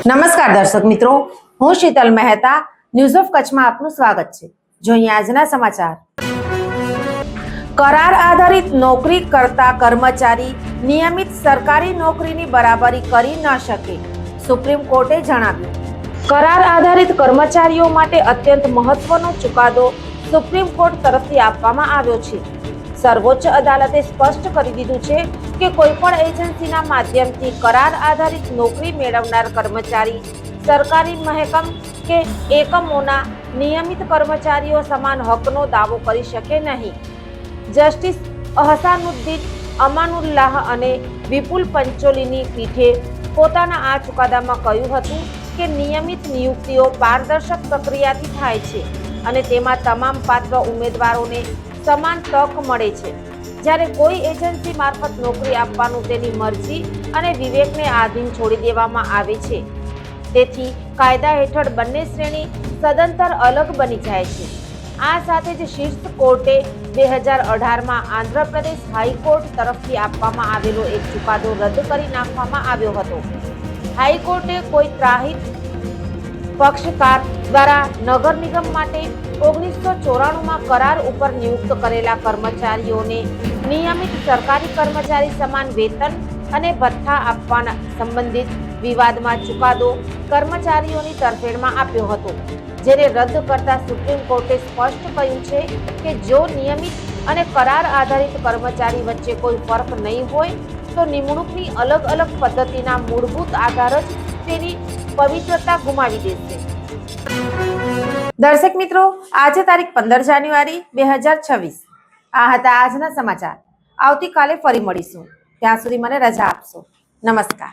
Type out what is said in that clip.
નમસ્કાર દર્શક મિત્રો, હું શીતલ મહેતા ન્યૂઝ ઓફ કચ્છમાં આપનું સ્વાગત છે। જોઈએ આજના સમાચાર। કરાર આધારિત નોકરી કરતા કર્મચારી નિયમિત સરકારી નોકરીની બરાબરી કરી ન શકે, સુપ્રીમ કોર્ટે જણાવ્યું। કરાર આધારિત કર્મચારીઓ માટે અત્યંત મહત્વનો ચુકાદો સુપ્રીમ કોર્ટ તરફથી આપવામાં આવ્યો છે। સર્વોચ્ચ અદાલતે સ્પષ્ટ કરી દીધું છે કે કોઈ પણ એજન્સીના માધ્યમથી કરાર આધારિત નોકરી મેળવનાર કર્મચારી સરકારી મહેકમ કે એકમોના નિયમિત કર્મચારીઓ સમાન હકનો દાવો કરી શકે નહીં। જસ્ટિસ અહસાનુદ્દીન અમાનુલ્લાહ અને વિપુલ પંચોલીની પીઠે પોતાના આ ચુકાદામાં કહ્યું હતું કે નિયમિત નિયુક્તિઓ પારદર્શક પ્રક્રિયાથી થાય છે અને તેમાં તમામ પાત્ર ઉમેદવારોને સમાન તક મળે છે, જ્યારે કોઈ એજન્સી મારફત નોકરી આપવાનું તેની મરજી અને વિવેકને આધીન છોડી દેવામાં આવે છે। તેથી કાયદા હેઠળ બંને શ્રેણી સદંતર અલગ બની જાય છે। આ સાથે જ શીર્ષ કોર્ટે 2018માં આંધ્રપ્રદેશ હાઈકોર્ટ તરફથી આપવામાં આવેલો એક ચુકાદો રદ કરી નાખવામાં આવ્યો હતો। હાઈકોર્ટે કોઈ ત્રાહિત પક્ષકાર દ્વારા નગર નિગમ માટે 1994માં કરાર ઉપર નિયુક્ત કરેલા કર્મચારીઓને નિયમિત સરકારી કર્મચારી સમાન વેતન અને ભથ્થા આપવાના સંબંધિત વિવાદમાં ચુકાદો કર્મચારીઓની તરફેણમાં આપ્યો હતો, જેને રદ કરતા સુપ્રીમ કોર્ટે સ્પષ્ટ કહ્યું છે કે જો નિયમિત અને કરાર આધારિત કર્મચારી વચ્ચે કોઈ ફરક નહીં હોય તો નિમણૂકની અલગ અલગ પદ્ધતિના મૂળભૂત આધાર જ તેની પવિત્રતા ગુમાવી દેશે। દર્શક મિત્રો, આજે તારીખ 15 જાન્યુઆરી 2026 આ હતા આજના સમાચાર। આવતીકાલે ફરી મળીશું, ત્યાં સુધી મને રજા આપશો। નમસ્કાર।